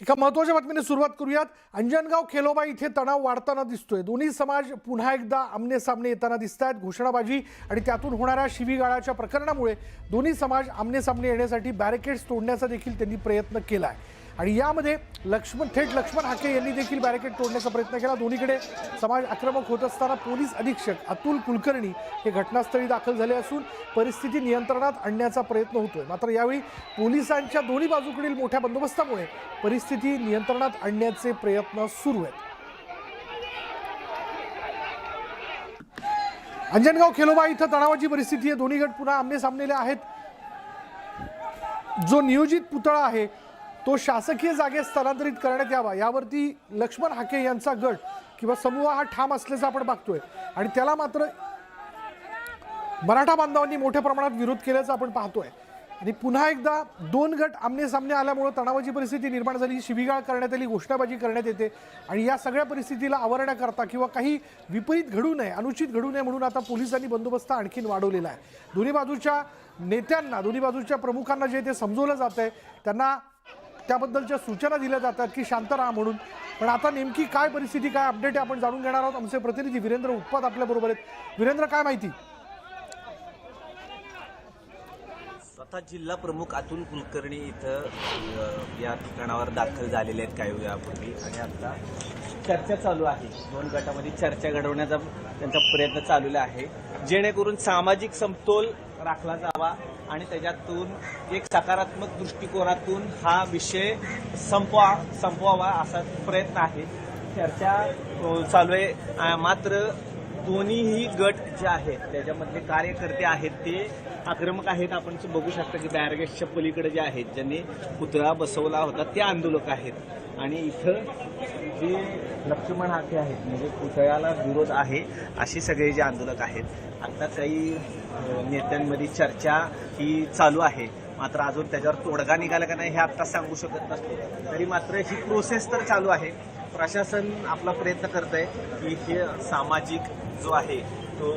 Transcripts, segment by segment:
एका महत्त्वाच्या बातमीने सुरुवात करूयात। अंजनगाव खेलोबा इथे तणाव वाढताना दिसतोय। दोन्ही समाज पुन्हा एकदा आमने-सामने येताना दिसतात। घोषणाबाजी आणि त्यातून होणाऱ्या शिवीगाळाच्या प्रकरणामुळे दोन्ही समाज आमने-सामने येण्यासाठी बॅरिकेड्स तोडण्याचा देखील त्यांनी प्रयत्न केलाय आणि यामध्ये थेट लक्ष्मण हाके यांनी देखील बॅरिकेड तोडण्याचा प्रयत्न केला। दोन्हीकडे समाज आक्रमक होत असताना पोलीस अधीक्षक अतुल कुलकर्णी हे घटनास्थळी दाखल झाले असून परिस्थिती नियंत्रणात आणण्याचा प्रयत्न होतोय। मात्र यावेळी पोलिसांच्या दोन्ही बाजूकडील मोठ्या बंदोबस्तामुळे परिस्थिती नियंत्रणात आणण्याचे प्रयत्न सुरू आहेत। अंजनगाव खेलोबा इथं तणावाची परिस्थिती आहे। दोन्ही गट पुन्हा आमने-सामनेले आहेत। जो नियोजित पुतळा आहे तो शासकीय जागेत स्थलांतरित करण्यात यावा यावरती लक्ष्मण हाके यांचा गट किंवा समूह हा ठाम असल्याचं आपण बघतोय आणि त्याला मात्र मराठा बांधवांनी मोठ्या प्रमाणात विरोध केल्याचं आपण पाहतोय। आणि पुन्हा एकदा दोन गट आमने-सामने आल्यामुळे तणावाची परिस्थिती निर्माण झाली। शिवीगाळ करण्यात आली, घोषणाबाजी करण्यात येते आणि या सगळ्या परिस्थितीला आवरण्याकरता किंवा काही विपरीत घडू नये, अनुचित घडू नये म्हणून आता पोलिसांनी बंदोबस्त आणखीन वाढवलेला आहे। दोन्ही बाजूच्या नेत्यांना, दोन्ही बाजूच्या प्रमुखांना जे ते समजवलं जातंय त्यांना त्याबद्दलच्या सूचना दिल्या जातात की शांत राहा म्हणून। पण आता नेमकी काय परिस्थिती, काय अपडेट आहे आपण जाणून घेणार आहोत। आमचे प्रतिनिधी वीरेंद्र उत्पात आपल्या बरोबर आहेत। वीरेंद्र, काय माहिती? स्वतः जिल्हा प्रमुख अतुल कुलकर्णी इथं या ठिकाणावर दाखल झालेले आहेत काही वेळापूर्वी आणि आता चर्चा चालू आहे। दोन गटामध्ये चर्चा घडवण्याचा त्यांचा प्रयत्न चाललेला आहे जेणेकरून सामाजिक समतोल राखला जावा आणि त्याच्यातून एक सकारात्मक दृष्टिकोनातून हा विषय संपवावा असा प्रयत्न आहे। चर्चा चालू आहे। मात्र दोन्हीही गट जे आहेत त्याच्यामधले कार्यकर्ते आहेत ते आक्रमक आहेत। आपण बघू शकता की बॅरिकेड्सच्या पलीकडे जे आहेत ज्यांनी पुतळा बसवला होता ते आंदोलक आहेत आणि इथं जे लक्ष्मण हाके आहेत म्हणजे पुतळ्याला विरोध आहे अशी सगळे जे आंदोलक आहेत। आता काही नेत्यांमध्ये चर्चा ही चालू आहे, मात्र अजून त्याच्यावर तोडगा निघाला का नाही हे आता सांगू शकत नसतो। तरी मात्र ही प्रोसेस तर चालू आहे। प्रशासन आपला प्रयत्न करत आहे की हे सामाजिक जो आहे तो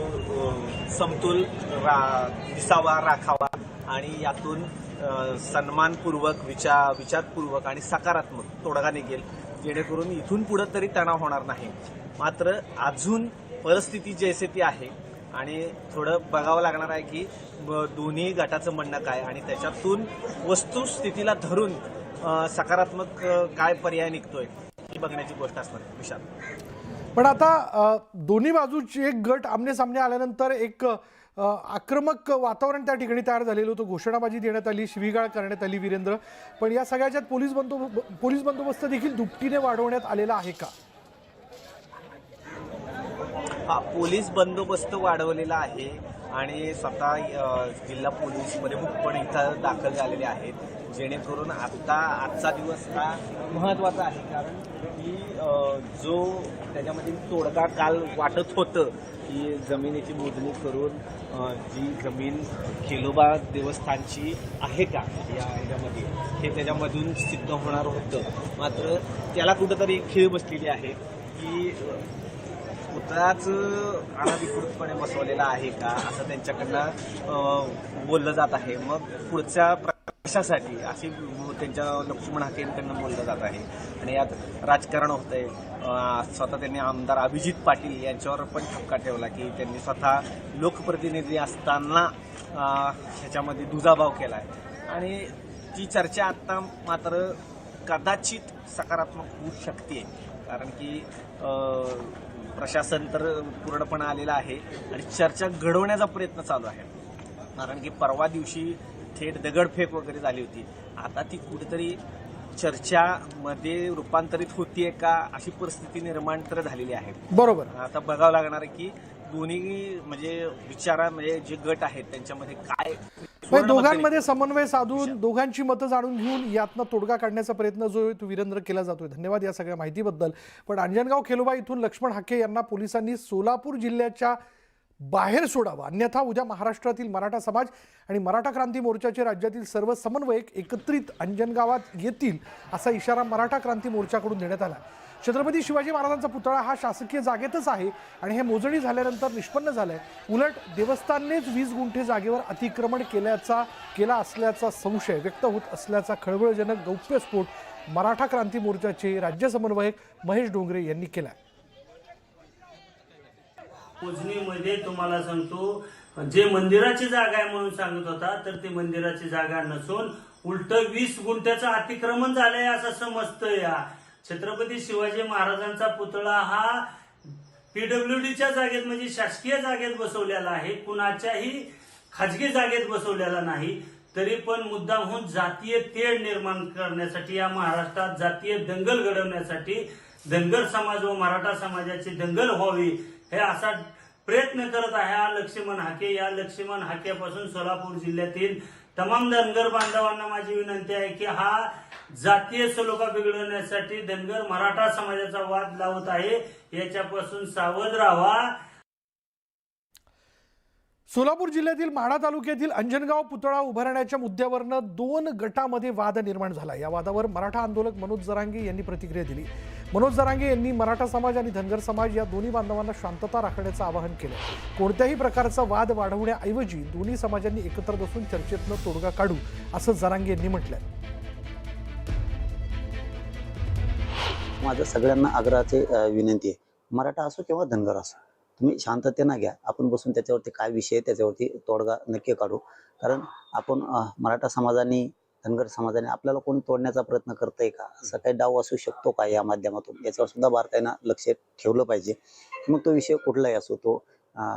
समतोल दिसावा, राखावा आणि यातून सन्मानपूर्वक विचारपूर्वक आणि सकारात्मक तोडगा निघेल जेणेकरून इथून पुढे तरी तणाव होणार नाही। मात्र अजून परिस्थिती जैसे ती आहे आणि थोडं बघावं लागणार आहे की दोन्ही गटाचं म्हणणं काय आणि त्याच्यातून वस्तुस्थितीला धरून सकारात्मक काय पर्याय निघतोय ही बघण्याची गोष्ट असणार विशाल। पण आता दोन्ही बाजूचे एक गट आमने-सामने आल्यानंतर एक आक्रमक वातावरण त्या ठिकाणी तयार झालेलं होतं। घोषणाबाजी देण्यात आली, शिवीगाळ करण्यात आली वीरेंद्र। पण या सगळ्याच्यात पोलीस बंदोबस्त देखील दुपटीने वाढवण्यात आलेला आहे का? हा, पोलीस बंदोबस्त वाढवलेला आहे आणि स्वतः जिल्हा पोलीस प्रमुखपणे इथं दाखल झालेले आहेत जेणेकरून आजचा दिवस हा महत्त्वाचा आहे कारण की जो त्याच्यामध्ये तोडगा काल वाटत होतं की जमिनीची मोजणी करून जी जमीन खेलोबा देवस्थानची आहे का या ह्याच्यामध्ये हे त्याच्यामधून सिद्ध होणार होतं। मात्र त्याला कुठंतरी खीळ बसलेली आहे की पुतळाच अनधिकृतपणे बसवलेला आहे का असं त्यांच्याकडनं बोललं जात आहे। मग पुढच्या प्रवेशासाठी अशी त्यांच्या लक्ष्मण हाकेंकडनं बोललं जात आहे आणि यात राजकारण होतंय। स्वतः त्यांनी आमदार अभिजित पाटील यांच्यावर पण ठपका ठेवला की त्यांनी स्वतः लोकप्रतिनिधी असताना ह्याच्यामध्ये दुजाभाव केला आहे आणि ती चर्चा आता मात्र कदाचित सकारात्मक होऊ शकते कारण की प्रशासन तर पूर्णपणे आलेलं आहे आणि चर्चा घडवण्याचा प्रयत्न चालू आहे कारण की परवा दिवशी थेट दगडफेक वगैरे झाली होती। आता ती कुठेतरी चर्चामध्ये रूपांतरित होतीये का अशी परिस्थिती निर्माण तर झालेली आहे। बरोबर, आता बघावं लागणार आहे की दोन्ही म्हणजे जे गट आहेत त्यांच्यामध्ये काय दोघांमध्ये समन्वय साधून दोघांची मतं जाणून घेऊन यातनं तोडगा काढण्याचा प्रयत्न जो तो वीरेंद्र केला जातोय। धन्यवाद या सगळ्या माहितीबद्दल। पण अंजनगाव खेलोबा इथून लक्ष्मण हाके यांना पोलिसांनी सोलापूर जिल्ह्याच्या बाहेर सोडावं, अन्यथा उद्या महाराष्ट्रातील मराठा समाज आणि मराठा क्रांती मोर्चाचे राज्यातील सर्व समन्वयक एकत्रित अंजनगावात येतील असा इशारा मराठा क्रांती मोर्चाकडून देण्यात आला। छत्रपती शिवाजी महाराजांचा पुतळा हा शासकीय जागेतच आहे आणि हे मोजणी झाल्यानंतर निष्पन्न झालंय। उलट देवस्थाननेच 20 गुंठे जागेवर अतिक्रमण केला असल्याचा संशय व्यक्त होत असल्याचा खळबळजनक गौप्यस्फोट मराठा क्रांती मोर्चाचे राज्य समन्वयक महेश डोंगरे यांनी केला. उजनीमध्ये तुम्हाला सांगतो, जे मंदिराची जागा आहे म्हणून सांगत होता, तर ती मंदिराची जागा नसून उलट 20 गुंठ्याचं अतिक्रमण झालंय असं समजतं. या छत्रपती शिवाजी महाराजांचा पुतळा हा PWDच्या जागेत म्हणजे शासकीय जागेत बसवलेला आहे, कुणाच्याही खाजगी जागेत बसवलेला नाही. तरी पण मुद्दामहून जातीय तेढ निर्माण करण्यासाठी, या महाराष्ट्रात जातीय दंगल घडवण्यासाठी, धनगर समाज व मराठा समाजाची दंगल व्हावी हे असा प्रयत्न करत आहे हा लक्ष्मण हाके. या लक्ष्मण हाक्यापासून सोलापूर जिल्ह्यातील तमाम धनगर बांधवांना माझी विनंती आहे की हा जातीय सलोखा बिघडवण्यासाठी धनगर मराठा समाजाचा वाद लावत आहे, याच्यापासून सावध राहा. सोलापूर जिल्ह्यातील माढा तालुक्यातील अंजनगाव पुतळा उभारण्याच्या मुद्द्यावरनं 2 गटामध्ये वाद निर्माण झाला. या वादावर मराठा आंदोलक मनोज जरांगे यांनी प्रतिक्रिया दिली. मनोज जरांगे यांनी मराठा समाज आणि धनगर समाज या दोन्ही बांधवांना शांतता राखण्याचं आवाहन केलं. कोणत्याही प्रकारचा वाद वाढवण्याऐवजी दोन्ही समाजांनी एकत्र बसून चर्चेतनं तोडगा काढू असं जरांगे यांनी म्हटलंय. माझं सगळ्यांना आग्रहाची विनंती आहे, मराठा असो किंवा धनगर असो, तुम्ही शांततेनं घ्या. आपण बसून त्याच्यावरती काय विषय आहे त्याच्यावरती तोडगा नक्की काढू. कारण आपण मराठा समाजाने, धनगर समाजाने आपल्याला कोणी तोडण्याचा प्रयत्न करतंय का, असं काही डाव असू शकतो का या माध्यमातून, याच्यावर सुद्धा बारकाईनं लक्ष ठेवलं पाहिजे. मग तो विषय कुठलाही असो, तो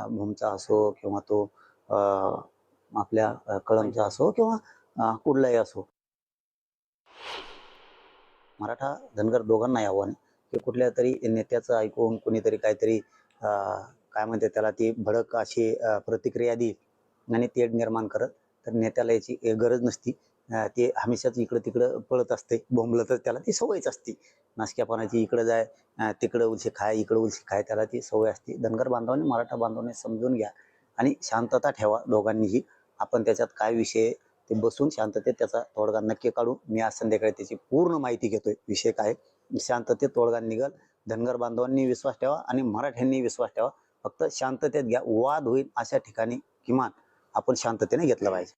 भूमचा असो किंवा तो आपल्या कळमचा असो किंवा कुठलाही असो, मराठा धनगर दोघांनाही आव्हान आहे की कुठल्या तरी नेत्याचं ऐकून कोणीतरी काहीतरी काय म्हणते त्याला ती भडक अशी प्रतिक्रिया देईल आणि तेढ निर्माण करत, तर नेत्याला याची गरज नसती. ते हमेशाच इकडं तिकडं पळत असते, बोंबलतच त्याला ती सवयच असते. नासक्यापणाची इकडं जाय, तिकडं उलशी खाय, इकडं उलशी खाय, त्याला ती सवय असते. धनगर बांधवांनी, मराठा बांधवांनी समजून घ्या आणि शांतता ठेवा दोघांनीही. आपण त्याच्यात काय विषय ते बसून शांततेत त्याचा तोडगा नक्की काढू. मी आज संध्याकाळी त्याची पूर्ण माहिती घेतोय, विषय काय शांततेत तोडगा निघल. धनगर बांधवांनी विश्वास ठेवा आणि मराठ्यांनी विश्वास ठेवा. फक्त शांततेत घ्या. वाद होईल अशा ठिकाणी किमान आपण शांततेने घेतलं पाहिजे.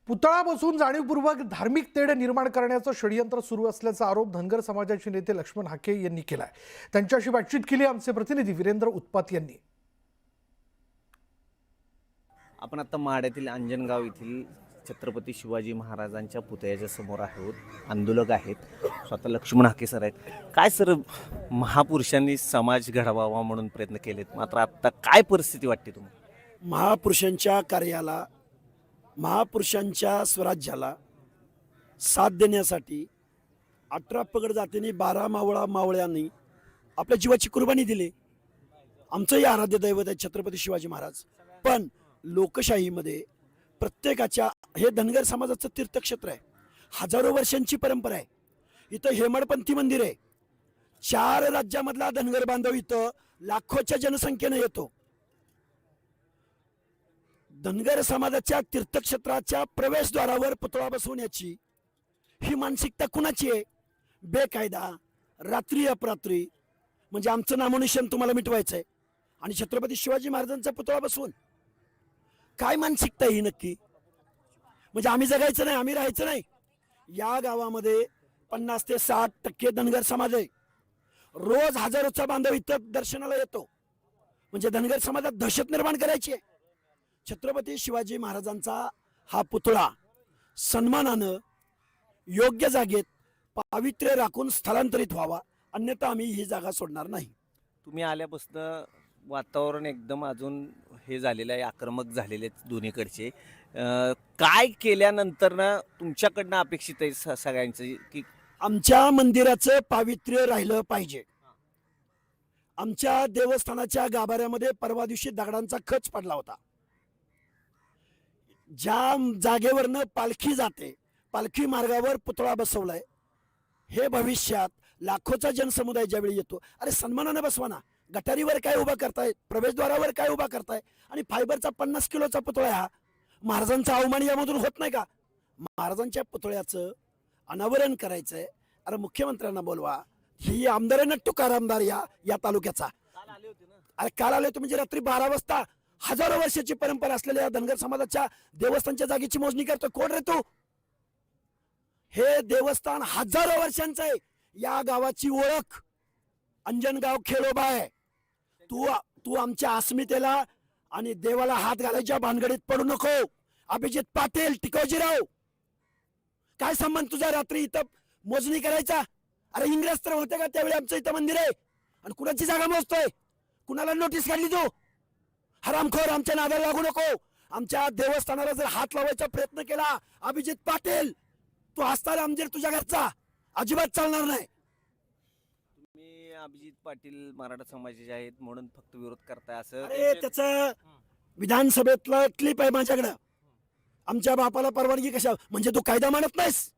पुतळा बसून जाणीवपूर्वक धार्मिक तेढ निर्माण करण्याचं षडयंत्र सुरू असल्याचा आरोप धनगर समाजाचे नेते लक्ष्मण हाके यांनी केलाय. त्यांच्याशी बातचीत केली आमचे प्रतिनिधी वीरेंद्र उत्पात यांनी. आपण आता माढ्यातील अंजनगाव येथील छत्रपती शिवाजी महाराजांच्या पुतळ्याच्या समोर आहोत. आंदोलक आहेत, स्वतः लक्ष्मण हाके सर आहेत. काय सर, महापुरुषांनी समाज घडवावा म्हणून प्रयत्न केलेत, मात्र आता काय परिस्थिती वाटते तुम्हाला? महापुरुषांच्या कार्याला, महापुरुषांच्या स्वराज्याला साथ देण्यासाठी 18 पगड जातीने 12 मावळ्यांनी आपल्या जीवाची कुर्बानी दिली. आमचंही आराध्य दैवत आहे छत्रपती शिवाजी महाराज. पण लोकशाहीमध्ये प्रत्येकाच्या, हे धनगर समाजाचं तीर्थक्षेत्र आहे, हजारो वर्षांची परंपरा आहे. इथं हेमाडपंथी मंदिर आहे. 4 राज्यामधला धनगर बांधव इथं लाखोच्या जनसंख्येने येतो. धनगर समाजाच्या तीर्थक्षेत्राच्या प्रवेशद्वारावर पुतळा बसवण्याची ही मानसिकता कुणाची आहे? बेकायदा, रात्री अपरात्री, म्हणजे आमचं नामोनिशान तुम्हाला मिटवायचं आहे आणि छत्रपती शिवाजी महाराजांचा पुतळा बसवून काय मानसिकता ही नक्की? म्हणजे आम्ही जगायचं नाही, आम्ही राहायचं नाही. या गावामध्ये 50 ते 60% धनगर समाज आहे. रोज हजारोचा बांधव इथं दर्शनाला येतो. म्हणजे धनगर समाजात दहशत निर्माण करायची आहे. छत्रपती शिवाजी महाराजांचा हा पुतळा सन्मानानं योग्य जागेत पावित्र्य राखून स्थलांतरित व्हावा, अन्यथा आम्ही ही जागा सोडणार नाही. तुम्ही आल्यापासून वातावरण एकदम अजून हे झालेलं आहे, आक्रमक झालेले आहेत दोन्हीकडचे. काय केल्यानंतर ना तुमच्याकडनं अपेक्षित आहे सगळ्यांचं की आमच्या मंदिराचं पावित्र्य राहिलं पाहिजे. आमच्या देवस्थानाच्या गाभाऱ्यामध्ये परवा दिवशी दगडांचा खच पडला होता. ज्या जागेवरनं पालखी जाते, पालखी मार्गावर पुतळा बसवलाय, हे भविष्यात लाखोचा जनसमुदाय ज्यावेळी येतो, अरे सन्मानाने बसवा ना. गटारीवर काय उभा करताय, प्रवेशद्वारावर काय उभा करताय, आणि फायबरचा 50 किलोचा पुतळा हा महाराजांचा अवमान यामधून होत नाही का? महाराजांच्या पुतळ्याचं अनावरण करायचंय. अरे मुख्यमंत्र्यांना बोलवा. ही आमदारांना टुकार आमदार या तालुक्याचा. अरे काल आले होते, म्हणजे रात्री 12 वाजता हजारो वर्षाची परंपरा असलेल्या धनगर समाजाच्या देवस्थानच्या जागेची मोजणी करतो. कोण रे तू? हे देवस्थान हजारो वर्षांचं आहे. या गावाची ओळख अंजनगाव खेळोबा आहे. तू आमच्या अस्मितेला आणि देवाला हात घालायच्या भानगडीत पडू नको. अभिजित पाटील, टिकोजीराव, काय संबंध तुझा रात्री इथं मोजणी करायचा? अरे इंग्रज तर होते का त्यावेळी आमचं इथं मंदिर आहे आणि कुणाची जागा मोजतोय? कुणाला नोटीस काढली तू? हरामखोर, आमच्या नादाला लागू नको. आमच्या देवस्थानाला जर हात लावायचा प्रयत्न केला अभिजित पाटील, तू असताना आमच्या तुझ्या घरचा अजिबात चालणार नाही. तुम्ही अभिजित पाटील मराठा समाजाचे आहेत म्हणून फक्त विरोध करताय असं अरे त्याचं विधानसभेतलं क्लिप आहे माझ्याकडं. आमच्या बापाला परवानगी कशा, म्हणजे तू कायदा मानत नाहीस?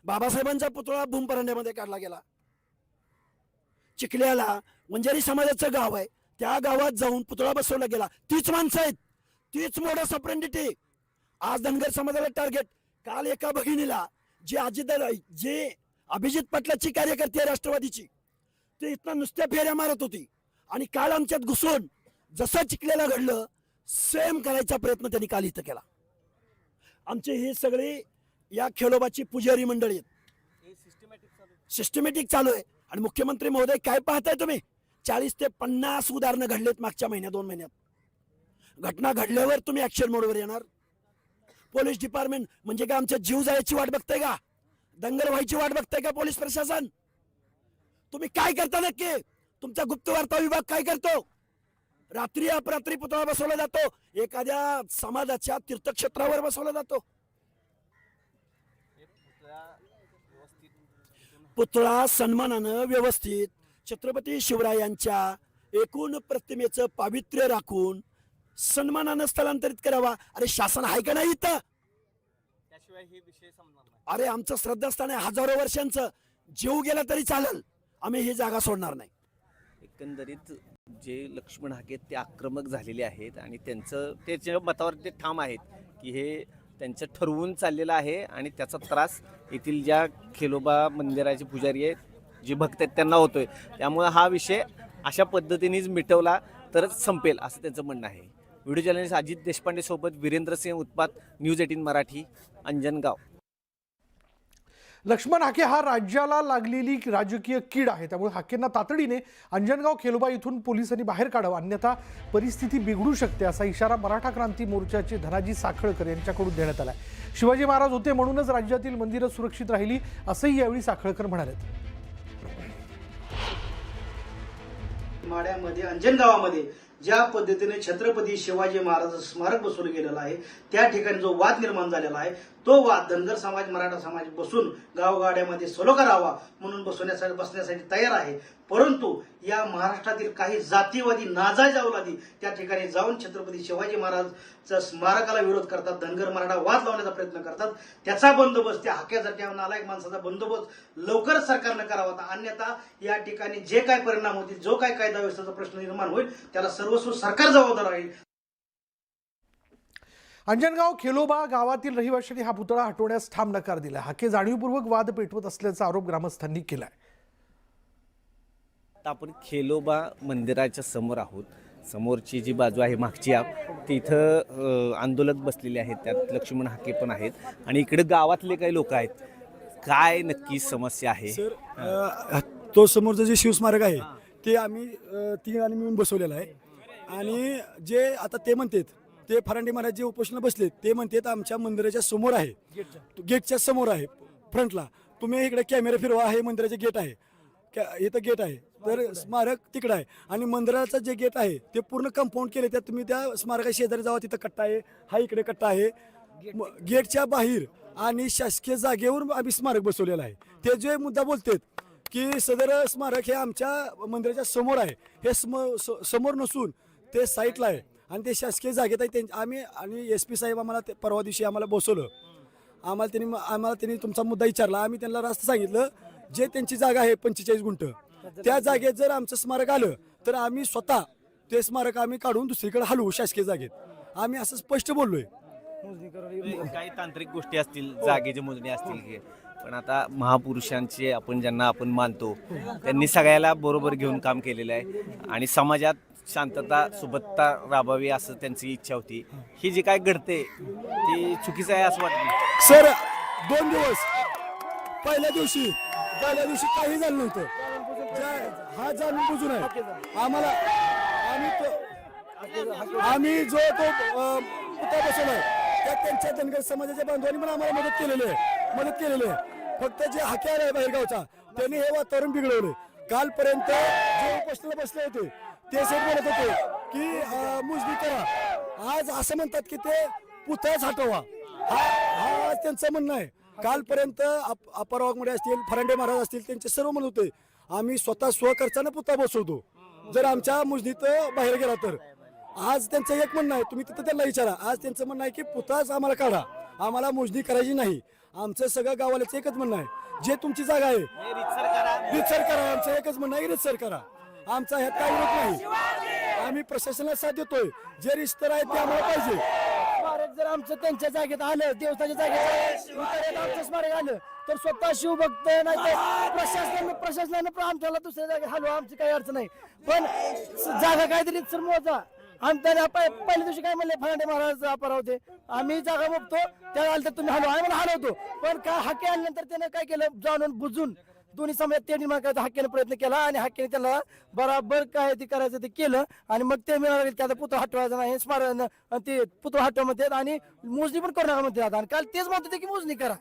बाबासाहेबांचा पुतळा भूमपरांड्यामध्ये काढला गेला. चिखल्याला वंजारी समाजाचं गाव आहे, त्या गावात जाऊन पुतळा बसवला गेला. तीच माणसं आहेत, तीच मोडस ऑपरेंडिटी. आज धनगर समाजाला टार्गेट. काल एका भगिनीला जे अभिजित पाटलाची कार्यकर्ती आहे राष्ट्रवादीची, ते इथनं नुसत्या फेऱ्या मारत होती आणि काल आमच्यात घुसून जसं चिखल्याला घडलं सेम करायचा प्रयत्न त्यांनी काल इथं केला. आमचे हे सगळे या खेळोबाची पुजारी मंडळी आहेत. सिस्टमॅटिक चालू आहे. आणि मुख्यमंत्री महोदय काय पाहताय तुम्ही? 40 ते 50 उदाहरणं घडलेत मागच्या महिन्यात 2 महिन्यात. घटना घडल्यावर तुम्ही ऍक्शन मोडवर येणार. पोलीस डिपार्टमेंट म्हणजे काय आमच्या जीव जायची वाट बघताय का? दंगल व्हायची वाट बघताय का? पोलीस प्रशासन तुम्ही काय करता नक्की? तुमचा गुप्त वार्ता विभाग काय करतो? रात्री अपरात्री पुतळा बसवला जातो, एखाद्या समाजाच्या तीर्थक्षेत्रावर बसवला जातो. पुतळा सन्मानानं व्यवस्थित छत्रपती शिवरायांच्या एकूण प्रतिमेचं पावित्र्य राखून सन्मानानं स्थलांतरित करावा. अरे शासन आहे का नाही इथं? त्याशिवाय हे विषय समजणार नाही. अरे आमचं श्रद्धास्थान आहे हजारो वर्षांचं. जीव गेला तरी चालेल, आम्ही ही जागा सोडणार नाही. एकंदरीत जे लक्ष्मण हाके ते आक्रमक झालेले आहेत आणि त्याच्या मतावर ते ठाम आहेत की हे त्यांचं ठरवून चाललेलं आहे आणि त्याचा त्रास येथील ज्या खेलोबा मंदिराचे पुजारी आहेत, जे भक्त आहेत त्यांना होतोय. त्यामुळे हा विषय अशा पद्धतीनेच मिटवला तरच संपेल असं त्यांचं म्हणणं आहे. व्हिडिओ जर्नलिस्ट अजित देशपांडे सोबत वीरेंद्र सिंह उत्पात, न्यूज 18 मराठी, अंजनगाव. लक्ष्मण हाके हा राज्याला लागलेली राजकीय कीड आहे, त्यामुळे हाकेंना तातडीने अंजनगाव खेलोबा इथून पोलिसांनी बाहेर काढावं, अन्यथा परिस्थिती बिघडू शकते असा इशारा मराठा क्रांती मोर्चाचे धनाजी साखळकर यांच्याकडून देण्यात आलाय. शिवाजी महाराज होते म्हणूनच राज्यातील मंदिरं सुरक्षित राहिली असंही यावेळी साखळकर म्हणालेत. माड्यामध्ये अंजनगावामध्ये ज्या पद्धतीने छत्रपती शिवाजी महाराज स्मारक बसवलं गेलेलं आहे, त्या ठिकाणी जो वाद निर्माण झालेला आहे, तो वाद धनगर समाज मराठा समाज बसून गावगाड्यामध्ये सलो करावा म्हणून बसण्यासाठी तयार आहे. परंतु या महाराष्ट्रातील काही जातीवादी नाजायज अवलादी त्या ठिकाणी जाऊन छत्रपती शिवाजी महाराजच्या स्मारकाला विरोध करतात, धनगर मराठा वाद लावण्याचा प्रयत्न करतात. त्याचा बंदोबस्त, त्या हाक्यासारख्या नालायक माणसाचा बंदोबस्त लवकरच सरकारनं करावा, अन्यथा या ठिकाणी जे काय परिणाम होतील, जो काय कायदा व्यवस्थेचा प्रश्न निर्माण होईल त्याला सर्वस्व सरकार जबाबदार आहे. अंजनगाव खेलोबा गावातील रहिवाशांनी हा पुतळा हटवण्यास ठाम नकार दिला. हाके जाणीवपूर्वक वाद पेटवत असल्याचा आरोप ग्रामस्थांनी केलाय. आपण खेलोबा मंदिराच्या समोर आहोत. समोरची जी बाजू आहे मागची तिथं आंदोलक बसलेले आहेत, त्यात लक्ष्मण हाके पण आहेत आणि इकडे गावातले काही लोक आहेत. काय नक्की समस्या आहे? सर, तो समोरचं जे शिवस्मारक आहे ते आम्ही 3 जणांनी मिळून बसवलेलं आहे. आणि जे आता ते म्हणतात, ते फरांडे महाराज जे उपोषणाला बसलेत ते म्हणतात आमच्या मंदिराच्या समोर आहे, गेटच्या समोर आहे फ्रंटला. तुम्ही इकडे कॅमेरा फिरवा, हे मंदिराचे गेट आहे, इथं गेट आहे, तर स्मारक तिकडं आहे. आणि मंदिराचं जे गेट आहे ते पूर्ण कंपाऊंड केले, त्यात तुम्ही त्या स्मारका शेजारी जावा, तिथं कट्टा आहे, हा इकडे कट्टा आहे. गेटच्या बाहेर आणि शासकीय जागेवर आम्ही स्मारक बसवलेलं आहे. ते जे मुद्दा बोलतात की सदर स्मारक हे आमच्या मंदिराच्या समोर आहे, हे समोर नसून ते साईटला आहे आणि ते शासकीय जागेत आहे. आम्ही आणि SP साहेब आम्हाला परवा दिवशी आम्हाला बसवलं. आम्हाला त्यांनी तुमचा मुद्दा विचारला. आम्ही त्यांना रास्त सांगितलं, जे त्यांची जागा आहे 45 गुंठ, त्या जागेत जर आमचं स्मारक आलं तर आम्ही स्वतः ते स्मारक आम्ही काढून दुसरीकडे हलवू शासकीय जागेत. आम्ही असं स्पष्ट बोललोय. काही तांत्रिक गोष्टी असतील, जागेची मोजणी असतील, पण आता महापुरुषांचे आपण ज्यांना आपण मानतो त्यांनी सगळ्याला बरोबर घेऊन काम केलेलं आहे आणि समाजात शांतता सुबत्ता राबावी असं त्यांची इच्छा होती. ही जी काय घडते ती चुकीचं आहे असं वाटतं? सर, 2 दिवस पहिल्या दिवशी काही झालं नव्हतं. हा जाणून बुजून आहे आम्हाला. आम्ही जो तो पुतळा बसवलाय त्यात त्यांच्या धनगर समाजाच्या बांधवांनी पण आम्हाला मदत केलेली आहे. फक्त जे हाक्यार आहे बाहेरगावचा त्यांनी हे वातावरण बिघडवलं. कालपर्यंत जे उपोषणाला बसले होते ते सर बोलत होते की मोजणी करा. आज असं म्हणतात की ते पुतळाच हटवा. हा आज त्यांचं म्हणणं आहे. कालपर्यंत अप्पर वाघमोडे असतील, फरांडे महाराज असतील, त्यांचे सर्व म्हणत होते आम्ही स्वतः स्वखर्चानं पुतळा बसवतो जर आमच्या मोजणीत बाहेर गेला तर. आज त्यांचं एक म्हणणं आहे, तुम्ही तिथं त्यांना विचारा, आज त्यांचं म्हणणं आहे की पुतळाच आम्हाला काढा, आम्हाला मोजणी करायची नाही. आमचं सगळं गावाल्याचं एकच म्हणणं आहे, जे तुमची जागा आहे रीतसर करा. आमचं एकच म्हणणं आहे रीतसर करा. आमचा ह्यात काही विरोध नाही. आम्ही प्रशासनाला साथ देतोय. जे रिस्तर आहे ते आम्हाला पाहिजे. स्मारक जर आमचं त्यांच्या जागेत आलं, देवस्थानच्या जागेत आमचं स्मारक आलं तर स्वतः शिवभक्त नाही तर प्रशासनानं पण आमच्याला दुसऱ्या जागेत हलवा, आमची काही अडचण नाही. पण जागा काहीतरी सर मोजा. आणि त्याला पहिल्या दिवशी काय म्हणले फरांडे महाराज अपरा होते, आम्ही जागा बघतो त्या आलं तर तुम्ही हलवा, आम्ही हलवतो. पण काय हाके आल्यानंतर त्याने काय केलं, जाणून बुजून दोन्ही समाजात ते निर्माण करायचा हाकेने प्रयत्न केला आणि हाकेने त्याला बराबर काय ते करायचं ते केलं. आणि मग ते मिळाले की आता पुतळा हटवायचा नाही, स्मारक ते पुतळा हटवा म्हणतात आणि मोजणी पण करू नका म्हणतात. आणि काल तेच म्हणत होते की मोजणी करा.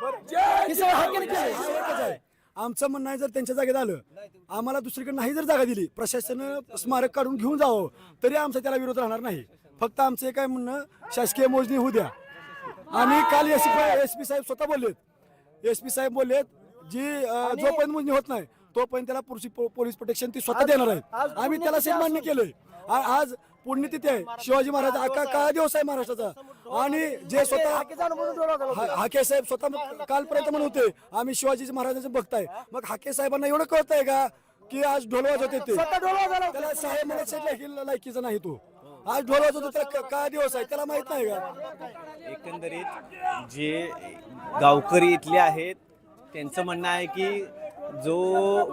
हे सगळं हाकेने केलं. आमचं म्हणणं आहे जर त्यांच्या जागेत आलं, आम्हाला दुसरीकडे नाही जर जागा दिली, प्रशासन स्मारक काढून घेऊन जावं तरी आमचा त्याला विरोध राहणार नाही. फक्त आमचं काय म्हणणं, शासकीय मोजणी होऊ द्या. आणि काल एसपी साहेब स्वतः बोललेत जी जोपर्यंत मोजणी होत नाही तोपर्यंत त्याला पोलीस प्रोटेक्शन ती स्वतः देणार आहेत. आम्ही त्याला सेट मान्य केलंय. आज पुण्यतिथी आहे, शिवाजी महाराज काळा दिवस आहे महाराष्ट्राचा. आणि जे स्वतः हाके साहेब स्वतः कालपर्यंत म्हणत होते आम्ही शिवाजी महाराजांचे भक्त आहे. मग हाके साहेबांना एवढं कळत आहे का की आज ढोल वाजवते ते, त्याला साहेब म्हणायचं लायकीचा नाही तो. आज ढोल वाजवतो त्याला काळा दिवस आहे, त्याला माहित नाही का. एकंदरीत जे गावकरी इथले आहेत त्यांचं म्हणणं आहे की जो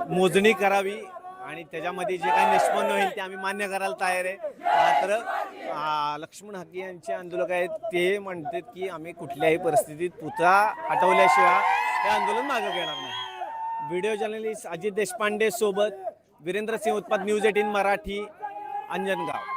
मोजणी करावी आणि त्याच्यामध्ये जे काही निष्पन्न होईल ते आम्ही मान्य करायला तयार आहे. मात्र लक्ष्मण हाके यांचे आंदोलक आहेत ते म्हणतात की आम्ही कुठल्याही परिस्थितीत पुतळा हटवल्याशिवाय हे आंदोलन मागे घेणार नाही. व्हिडिओ जर्नलिस्ट अजित देशपांडे सोबत वीरेंद्र सिंह उत्पात, न्यूज 18 मराठी, अंजनगाव.